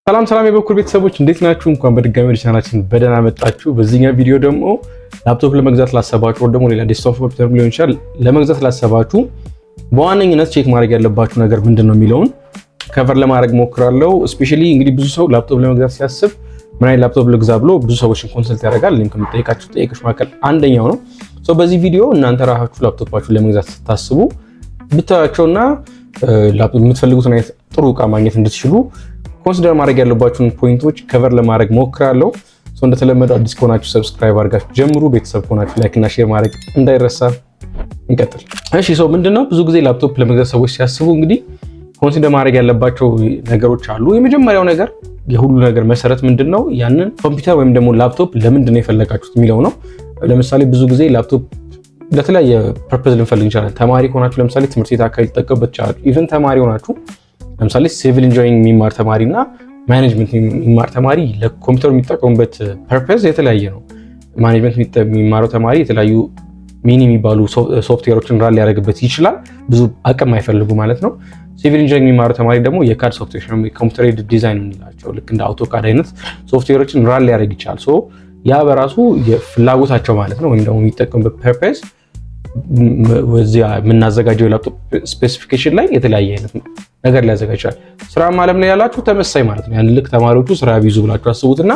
ሰላም የበኩር ቤተሰቦች እንዴት ናችሁ? እንኳን በድጋሚ ወደ ቻናላችን በደህና መጣችሁ። በዚህኛው ቪዲዮ ደግሞ ላፕቶፕ ለመግዛት ላሰባችሁ ወይ ደግሞ ሌላ ዴስክቶፕ ኮምፒውተር ሊሆን ይችላል ለመግዛት ላሰባችሁ በዋነኝነት ቼክ ማድረግ ያለባችሁ ነገር ምንድነው የሚለውን ከቨር ለማድረግ ሞክራለሁ። ስፔሻሊ እንግዲህ ብዙ ሰው ላፕቶፕ ለመግዛት ሲያስብ ምን አይነት ላፕቶፕ ልግዛ ብሎ ብዙ ሰዎችን ኮንሰልት ያደርጋል። እኔም ከምጠይቃችሁ ጥያቄዎች መካከል አንደኛው ነው። በዚህ ቪዲዮ እናንተ ራሳችሁ ላፕቶፓችሁን ለመግዛት ስታስቡ ብታያቸውና ላፕቶፕ የምትፈልጉትን አይነት ጥሩ ዕቃ ማግኘት እንድትችሉ ኮንሲደር ማድረግ ያለባችሁን ፖይንቶች ከቨር ለማድረግ ሞክራለሁ። እንደተለመደው አዲስ ከሆናችሁ ሰብስክራይብ አድርጋችሁ ጀምሩ። ቤተሰብ ከሆናችሁ ላይክ እና ሼር ማድረግ እንዳይረሳ። እንቀጥል። እሺ ምንድነው ብዙ ጊዜ ላፕቶፕ ለመግዛት ሰዎች ሲያስቡ እንግዲህ ኮንሲደር ማድረግ ያለባቸው ነገሮች አሉ። የመጀመሪያው ነገር የሁሉ ነገር መሰረት ምንድነው ያንን ኮምፒውተር ወይም ደግሞ ላፕቶፕ ለምንድነው የፈለጋችሁት የሚለው ነው። ለምሳሌ ብዙ ጊዜ ላፕቶፕ ለተለያየ ፐርፐዝ ልንፈልግ እንችላለን። ተማሪ ከሆናችሁ ለምሳሌ ትምህርት ቤት አካባቢ ልትጠቀሙበት ይችላል። ኢቭን ተማሪ ሆናችሁ ለምሳሌ ሲቪል ኢንጂነሪንግ የሚማር ተማሪ እና ማኔጅመንት የሚማር ተማሪ ለኮምፒውተር የሚጠቀሙበት ፐርፐዝ የተለያየ ነው። ማኔጅመንት የሚማረው ተማሪ የተለያዩ ሚኒ የሚባሉ ሶፍትዌሮችን ራን ሊያደርግበት ይችላል፣ ብዙ አቅም አይፈልጉ ማለት ነው። ሲቪል ኢንጂነሪንግ የሚማረው ተማሪ ደግሞ የካድ ሶፍትዌር ኮምፒውተር ኤድድ ዲዛይን የምንላቸው ልክ እንደ አውቶካድ አይነት ሶፍትዌሮችን ራን ሊያደርግ ይችላል። ያ በራሱ የፍላጎታቸው ማለት ነው፣ ወይም ደግሞ የሚጠቀሙበት ፐርፐዝ ወዚያ የምናዘጋጀው የላፕቶፕ ስፔሲፊኬሽን ላይ የተለያየ አይነት ነገር ሊያዘጋጅ ይችላል። ስራም ዓለም ላይ ያላችሁ ተመሳሳይ ማለት ነው። ያን ልክ ተማሪዎቹ ስራ ቢይዙ ብላችሁ አስቡትና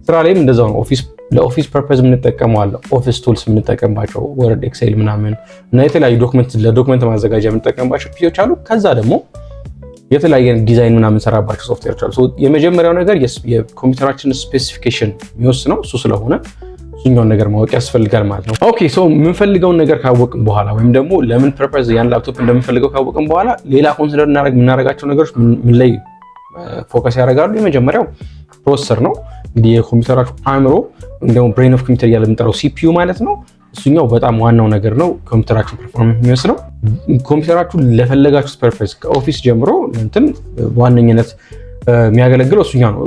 ስራ ላይም እንደዛው ነው። ለኦፊስ ፐርፐዝ የምንጠቀመው አለ። ኦፊስ ቱልስ የምንጠቀምባቸው ወርድ፣ ኤክሴል ምናምን እና የተለያዩ ለዶክመንት ማዘጋጃ የምንጠቀምባቸው ፒሲዎች አሉ። ከዛ ደግሞ የተለያየ ዲዛይን ምናምን ሰራባቸው ሶፍትዌሮች አሉ። የመጀመሪያው ነገር የኮምፒውተራችን ስፔሲፊኬሽን የሚወስነው እሱ ስለሆነ እሱኛውን ነገር ማወቅ ያስፈልጋል ማለት ነው። ኦኬ የምንፈልገውን ነገር ካወቅን በኋላ ወይም ደግሞ ለምን ፐርፐዝ ያን ላፕቶፕ እንደምንፈልገው ካወቅን በኋላ ሌላ ኮንሲደር የምናደርጋቸው ነገሮች ምን ላይ ፎከስ ያደርጋሉ? የመጀመሪያው ፕሮሰሰር ነው። እንግዲህ የኮምፒውተራችሁ አእምሮ ወይም ደግሞ ብሬን ኦፍ ኮምፒውተር እያለ የምንጠራው ሲፒዩ ማለት ነው። እሱኛው በጣም ዋናው ነገር ነው ኮምፒውተራችሁ ፐርፎርማንስ የሚወስነው። ኮምፒውተራችሁ ለፈለጋችሁት ፐርፐዝ ከኦፊስ ጀምሮ እንትን በዋነኝነት የሚያገለግለው እሱኛው ነው።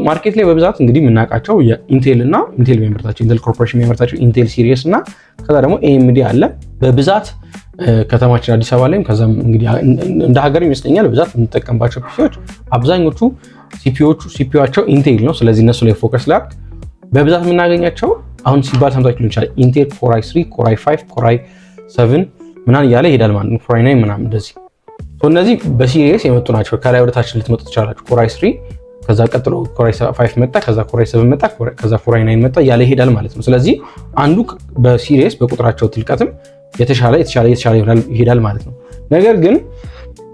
ማርኬት ላይ በብዛት እንግዲህ የምናውቃቸው የኢንቴል እና ኢንቴል የሚያመርታቸው ኢንቴል ኮርፖሬሽን የሚያመርታቸው ኢንቴል ሲሪየስ እና ከዛ ደግሞ ኤኤምዲ አለ በብዛት ከተማችን አዲስ አበባ ላይም ከዛም እንግዲህ እንደ ሀገር ይመስለኛል በብዛት የምንጠቀምባቸው ፒሲዎች አብዛኞቹ ሲፒዩአቸው ኢንቴል ነው። ስለዚህ እነሱ ላይ ፎከስ ላድርግ። በብዛት የምናገኛቸው አሁን ሲባል ሰምታችሁ ሊሆን ይችላል ኢንቴል ኮር አይ3፣ ኮር አይ5፣ ኮር አይ7 ምናምን እያለ ይሄዳል ማለት ነው። ኮር አይ9 ምናምን እንደዚህ እነዚህ በሲሪየስ የመጡ ናቸው። ከላይ ወደታችን ልትመጡ ትችላላችሁ። ኮር አይ3 ከዛ ቀጥሎ ኮር አይ5 መጣ፣ ከዛ ኮር አይ7 መጣ፣ ከዛ ኮር አይ9 መጣ እያለ ይሄዳል ማለት ነው። ስለዚህ አንዱ በሲሪየስ በቁጥራቸው ትልቀትም የተሻለ ይሄዳል ማለት ነው። ነገር ግን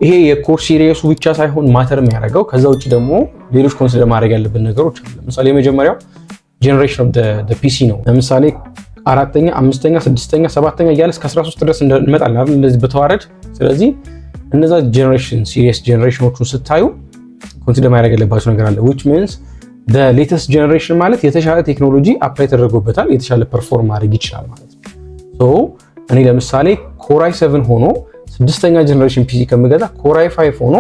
ይሄ የኮር ሲሪየሱ ብቻ ሳይሆን ማተር የሚያደርገው ከዛ ውጭ ደግሞ ሌሎች ኮንሲደር ማድረግ ያለብን ነገሮች አሉ። ለምሳሌ የመጀመሪያው ጄኔሬሽን ኦፍ ዘ ፒሲ ነው። ለምሳሌ 4ኛ፣ 5ኛ፣ 6ኛ፣ 7ኛ እያለ እስከ 13 ድረስ እንመጣለን አይደል? እንደዚህ በተዋረድ። ስለዚህ እነዛ ጄኔሬሽን ሲሪየስ ጄኔሬሽኖቹን ስታዩ ኮንሲደር ማድረግ ያለባቸው ነገር አለ። which means the latest generation ማለት የተሻለ ቴክኖሎጂ አፕላይ ተደርጎበታል፣ የተሻለ ፐርፎርም ማድረግ ይችላል ማለት ነው። እኔ ለምሳሌ ኮር አይ7 ሆኖ 6ኛ ጄኔሬሽን ፒሲ ከምገዛ ኮር አይ5 ሆኖ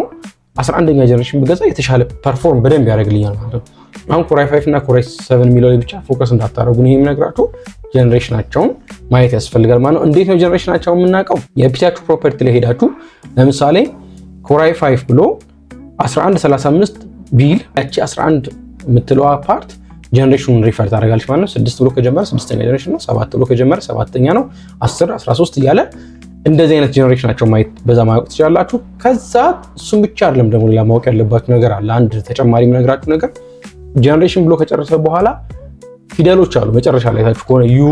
11ኛ ጄኔሬሽን ብገዛ የተሻለ ፐርፎርም በደንብ ያደርግልኛል ማለት ነው። አሁን ኮር አይ5 እና ኮር አይ7 የሚለው ላይ ብቻ ፎከስ እንዳታደርጉ ነው የምነግራችሁ። ጄኔሬሽናቸውን ማየት ያስፈልጋል ማለት ነው። እንዴት ነው ጄኔሬሽናቸውን የምናውቀው? የፒሲያችሁ ፕሮፐርቲ ላይ ሄዳችሁ ለምሳሌ ኮር አይ5 ብሎ 1135 ቢል ያቺ 11 የምትለዋ ፓርት ጄኔሬሽኑን ሪፈር ታደርጋለች ማለት ነው። 6 ብሎ ከጀመረ 6ኛ ጄኔሬሽን ነው፣ 7 ብሎ ከጀመረ 7ኛ ነው፣ 10 13 እያለ እንደዚህ አይነት ጄኔሬሽናቸው ማየት በዛ ማወቅ ትችላላችሁ። ከዛ እሱም ብቻ አይደለም ደግሞ ሌላ ማወቅ ያለባችሁ ነገር አለ። አንድ ተጨማሪ የምነግራችሁ ነገር ጄኔሬሽን ብሎ ከጨረሰ በኋላ ፊደሎች አሉ መጨረሻ ላይ ታችሁ ከሆነ ዩ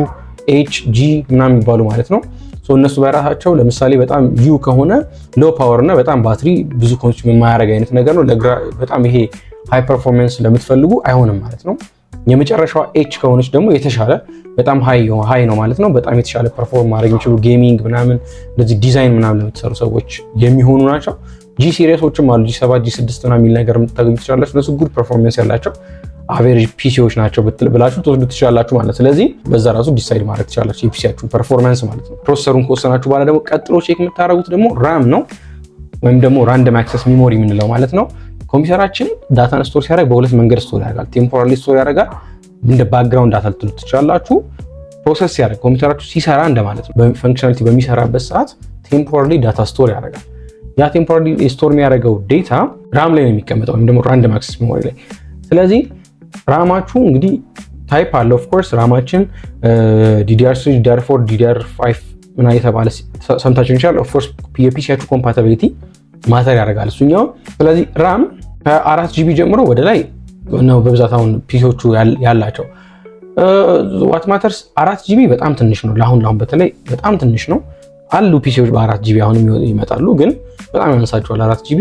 ኤች ጂ ምናምን የሚባሉ ማለት ነው። እነሱ በራሳቸው ለምሳሌ በጣም ዩ ከሆነ ሎ ፓወር እና በጣም ባትሪ ብዙ ኮንሱም የማያደርግ አይነት ነገር ነው። በጣም ይሄ ሃይ ፐርፎርማንስ ለምትፈልጉ አይሆንም ማለት ነው። የመጨረሻዋ ኤች ከሆነች ደግሞ የተሻለ በጣም ሃይ ነው ማለት ነው። በጣም የተሻለ ፐርፎርም ማድረግ የሚችሉ ጌሚንግ ምናምን እንደዚህ ዲዛይን ምናምን ለምትሰሩ ሰዎች የሚሆኑ ናቸው። ጂ ሲሪየሶችም አሉ ጂ7 ጂ6 ምናምን የሚል ነገር የምታገኙ ትችላላችሁ። እነሱ ጉድ ፐርፎርማንስ ያላቸው አቬሬጅ ፒሲዎች ናቸው ብላችሁ ትወስዱ ትችላላችሁ ማለት። ስለዚህ በዛ ራሱ ዲሳይድ ማድረግ ትችላላችሁ የፒሲያችሁን ፐርፎርማንስ ማለት ነው። ፕሮሰሰሩን ከወሰናችሁ በኋላ ደግሞ ቀጥሎ ቼክ የምታደርጉት ደግሞ ራም ነው ወይም ደግሞ ራንደም አክሰስ ሚሞሪ የምንለው ማለት ነው። ኮምፒውተራችን ዳታን ስቶር ሲያደርግ በሁለት መንገድ ስቶር ያደርጋል። ቴምፖራሊ ስቶር ያደርጋል፣ እንደ ባክግራውንድ ዳታ ልትሉ ትችላላችሁ። ፕሮሰስ ሲያደርግ ኮምፒውተራችሁ ሲሰራ እንደማለት ነው። በፈንክሽናሊቲ በሚሰራበት ሰዓት ቴምፖራሊ ዳታ ስቶር ያደርጋል። ያ ቴምፖራሪ ስቶር የሚያደርገው ዴታ ራም ላይ ነው የሚቀመጠው ወይም ደግሞ ራንደም አክሰስ ሜሞሪ ላይ። ስለዚህ ራማችሁ እንግዲህ ታይፕ አለ ኦፍ ኮርስ ራማችን DDR3 DDR4 DDR5 ምን እየተባለ ሰምታችሁ ይችላል። ኦፍ ኮርስ የፒሲያችሁ ኮምፓቲቢሊቲ ማተር ያደርጋል እሱኛው። ስለዚህ ራም ከ4 GB ጀምሮ ወደ ላይ ነው በብዛት አሁን ፒሲዎቹ ያላቸው። ዋት ማተርስ 4 GB በጣም ትንሽ ነው ለአሁን በተለይ በጣም ትንሽ ነው። አሉ ፒሲዎች በ4 GB አሁንም ይመጣሉ ግን በጣም ያንሳቸዋል 4 GB።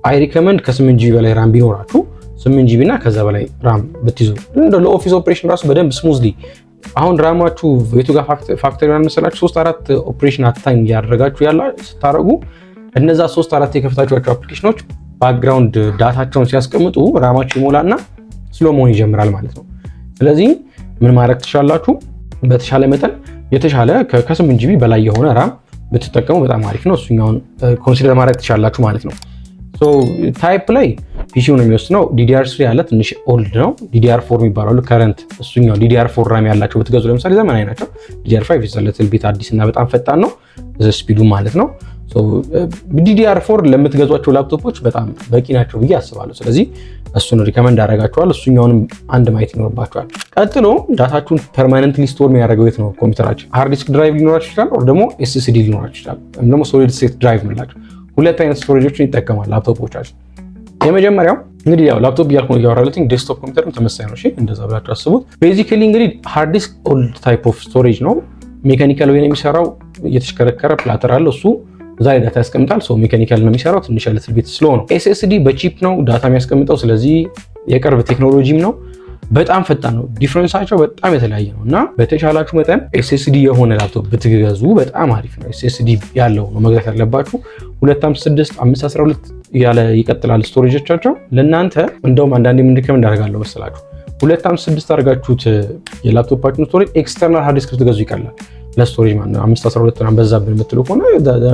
አይ ሪከመንድ ከ8 GB በላይ ራም ቢኖራችሁ 8 GB እና ከዛ በላይ ራም ብትይዙ እንደ ለኦፊስ ኦፕሬሽን ራሱ በደንብ ስሙዝሊ። አሁን ራማችሁ የቱ ጋር ፋክተሪ ነው መሰላችሁ 3-4 ኦፕሬሽን አት ታይም እያደረጋችሁ ስታረጉ እነዛ 3-4 የከፈታችኋቸው አፕሊኬሽኖች ባክግራውንድ ዳታቸውን ሲያስቀምጡ ራማችሁ ይሞላና ስሎ መሆን ይጀምራል ማለት ነው። ስለዚህ ምን ማድረግ ትችላላችሁ? በተሻለ መጠን የተሻለ ከ8 GB በላይ የሆነ ራም ብትጠቀሙ በጣም አሪፍ ነው። እሱኛውን ኮንሲደር ማድረግ ትችላላችሁ ማለት ነው። ሶ ታይፕ ላይ ፒሲው ነው የሚወስነው። DDR3 ያለ ትንሽ ኦልድ ነው። DDR4 የሚባላሉ ከረንት እሱኛው DDR4 ራም ያላቸው ብትገዙ ለምሳሌ ዘመናዊ ናቸው። DDR5 ይዘለትል ቤት አዲስ እና በጣም ፈጣን ነው ስፒዱ ማለት ነው። ሶ DDR4 ለምትገዟቸው ላፕቶፖች በጣም በቂ ናቸው ብዬ አስባለሁ። ስለዚህ እሱን ሪከመንድ አደርጋችኋለሁ። እሱኛውንም አንድ ማየት ይኖርባችኋል። ቀጥሎ ዳታችሁን ፐርማነንትሊ ስቶር የሚያደርገው የት ነው? ኮምፒውተራችን ሃርድ ዲስክ ድራይቭ ሊኖራችሁ ይችላል፣ ኦር ደግሞ SSD ሊኖራችሁ ይችላል፣ ወይም ደግሞ ሶሊድ ስቴት ድራይቭ ምላችሁ ሁለት አይነት ስቶሬጆችን ይጠቀማል ላፕቶፖቻችን። የመጀመሪያው እንግዲህ ያው ላፕቶፕ እያልኩ ነው እያወራሁት፣ ዴስክቶፕ ኮምፒውተርም ተመሳሳይ ነው። እሺ እንደዛ ብላችሁ አስቡት። ቤዚካሊ እንግዲህ ሃርድ ዲስክ ኦልድ ታይፕ ኦፍ ስቶሬጅ ነው። ሜካኒካል ወይ ነው የሚሰራው፣ እየተሽከረከረ ፕላተር አለው እሱ እዛ ላይ ዳታ ያስቀምጣል። ሶ ሜካኒካል ነው የሚሰራው፣ ትንሽ ያለትል ቤት ስሎ ነው። SSD በቺፕ ነው ዳታ የሚያስቀምጠው፣ ስለዚህ የቅርብ ቴክኖሎጂም ነው፣ በጣም ፈጣን ነው። ዲፍረንሳቸው በጣም የተለያየ ነው እና በተቻላችሁ መጠን SSD የሆነ ላፕቶፕ ብትገዙ በጣም አሪፍ ነው። SSD ያለው ነው መግዛት ያለባችሁ። 256 512 እያለ ይቀጥላል ስቶሬጆቻቸው ለእናንተ። እንደውም አንዳንዴ ምን ሪከመንድ እንዳደርጋለሁ መሰላችሁ 256 አድርጋችሁት የላፕቶፓችሁን ስቶሬጅ ኤክስተርናል ሃርድ ዲስክ ብትገዙ ይቀላል ለስቶሬጅ ማለት ነው። 512 ምናምን በዛብን የምትሉ ከሆነ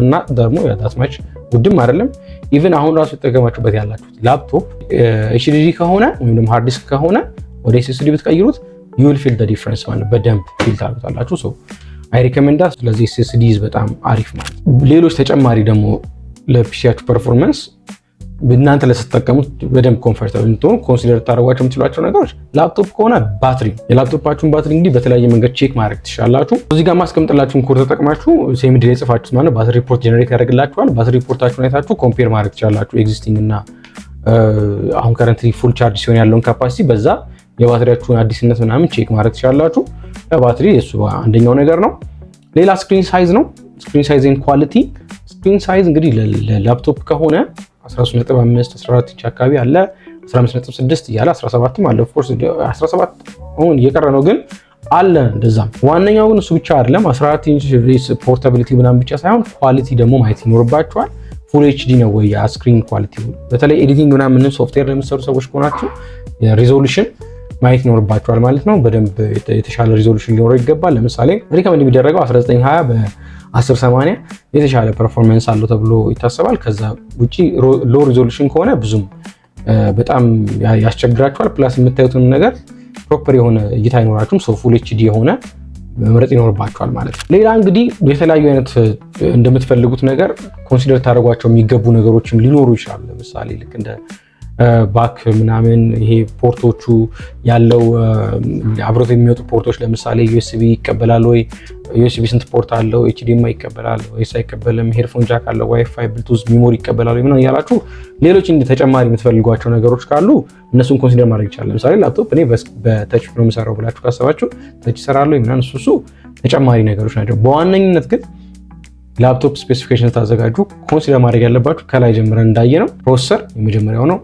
እና ደግሞ ያዳትማች ውድም አይደለም። ኢቭን አሁን ራሱ ተጠቀማችሁበት ያላችሁት ላፕቶፕ HDD ከሆነ ወይም ደግሞ ሃርድ ዲስክ ከሆነ ወደ SSD ብትቀይሩት you will feel the difference ማለት በደንብ ፊል ታደርጉታላችሁ። ሶ አይ ሪከመንድ ዳት። ስለዚህ SSD በጣም አሪፍ ማለት። ሌሎች ተጨማሪ ደግሞ ለፒሲያችሁ ፐርፎርማንስ እናንተ ለስትጠቀሙት በደንብ ኮምፎርታብል እንድትሆኑ ኮንሲደር ታደርጓቸው የምትችሏቸው ነገሮች ላፕቶፕ ከሆነ ባትሪ፣ የላፕቶፓችሁን ባትሪ እንግዲህ በተለያየ መንገድ ቼክ ማድረግ ትችላላችሁ። እዚህ ጋር ማስቀምጥላችሁን ኮድ ተጠቅማችሁ ሴም ዴይ ጽፋችሁት ማለት ባትሪ ሪፖርት ጀነሬት ያደርግላችኋል። ባትሪ ሪፖርታችሁን አይታችሁ ኮምፔር ማድረግ ትችላላችሁ ኤግዚስቲንግ እና አሁን ከረንትሊ ፉል ቻርጅ ሲሆን ያለውን ካፓሲቲ በዛ የባትሪያችሁን አዲስነት ምናምን ቼክ ማድረግ ትችላላችሁ። ባትሪ እሱ አንደኛው ነገር ነው። ሌላ ስክሪን ሳይዝ ነው። ስክሪን ሳይዝ ኤንድ ኳሊቲ። ስክሪን ሳይዝ እንግዲህ ለላፕቶፕ ከሆነ 13.5 14 ኢንች አካባቢ አለ፣ 15.6 እያለ 17ም አለ። ኦፍ ኮርስ 17 አሁን እየቀረ ነው ግን አለ እንደዛም። ዋነኛው ግን እሱ ብቻ አይደለም 14 ኢንች ፖርታቢሊቲ ምናምን ብቻ ሳይሆን ኳሊቲ ደግሞ ማየት ይኖርባችኋል። ፉል HD ነው ወይ ያ ስክሪን ኳሊቲ። በተለይ ኤዲቲንግ ምናምን ሶፍትዌር ለምትሰሩ ሰዎች ከሆናችሁ ሪዞሉሽን ማየት ይኖርባችኋል ማለት ነው። በደንብ የተሻለ ሪዞሉሽን ሊኖረው ይገባል። ለምሳሌ ሪከመንድ የሚደረገው 1920 በ1080 የተሻለ ፐርፎርማንስ አለው ተብሎ ይታሰባል። ከዛ ውጪ ሎ ሪዞሉሽን ከሆነ ብዙም በጣም ያስቸግራችኋል። ፕላስ የምታዩትን ነገር ፕሮፐር የሆነ እይታ አይኖራችሁም። ሶ ፉል HD የሆነ መምረጥ ይኖርባችኋል ማለት ነው። ሌላ እንግዲህ የተለያዩ አይነት እንደምትፈልጉት ነገር ኮንሲደር ታደርጓቸው የሚገቡ ነገሮችም ሊኖሩ ይችላሉ። ለምሳሌ ልክ እንደ ባክ ምናምን ይሄ ፖርቶቹ ያለው አብሮት የሚወጡ ፖርቶች ለምሳሌ USB ይቀበላል ወይ? USB ስንት ፖርት አለው? HDMI ይቀበላል ወይስ አይቀበልም? ሄድፎን ጃክ አለው? ዋይፋይ፣ ብሉቱዝ፣ ሚሞሪ ይቀበላል ወይ? ምን ያላችሁ ሌሎች እንደ ተጨማሪ የምትፈልጓቸው ነገሮች ካሉ እነሱን ኮንሲደር ማድረግ ይቻላል። ለምሳሌ ላፕቶፕ እኔ በተች ነው የምሰራው ብላችሁ ካሰባችሁ ተች እሰራለሁ ምናምን እሱ ተጨማሪ ነገሮች ናቸው። በዋነኝነት ግን ላፕቶፕ ስፔሲፊኬሽን ታዘጋጁ ኮንሲደር ማድረግ ያለባችሁ ከላይ ጀምረን እንዳየ ነው ፕሮሰሰር የመጀመሪያው ነው።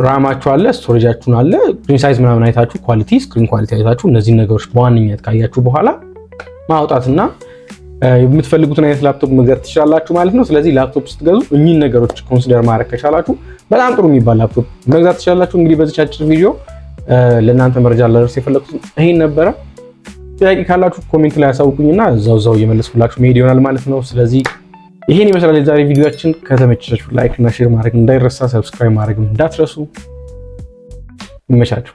ራማችሁ አለ፣ ስቶሬጃችሁን አለ፣ ስክሪን ሳይዝ ምናምን አይታችሁ ኳሊቲ፣ ስክሪን ኳሊቲ አይታችሁ እነዚህን ነገሮች በዋነኝነት ካያችሁ በኋላ ማውጣትና የምትፈልጉትን አይነት ላፕቶፕ መግዛት ትችላላችሁ ማለት ነው። ስለዚህ ላፕቶፕ ስትገዙ እኚህን ነገሮች ኮንሲደር ማድረግ ከቻላችሁ በጣም ጥሩ የሚባል ላፕቶፕ መግዛት ትችላላችሁ። እንግዲህ በዚህ አጭር ቪዲዮ ለእናንተ መረጃ ላደርስ የፈለኩት ይሄን ነበረ። ጥያቄ ካላችሁ ኮሜንት ላይ ያሳውቁኝና እዛው እየመለስኩላችሁ መሄድ ይሆናል ማለት ነው። ስለዚህ ይሄን ይመስላል የዛሬ ቪዲዮአችን። ከተመቻችሁ ላይክ እና ሼር ማድረግ እንዳይረሳ፣ ሰብስክራይብ ማድረግ እንዳትረሱ። ይመቻችሁ።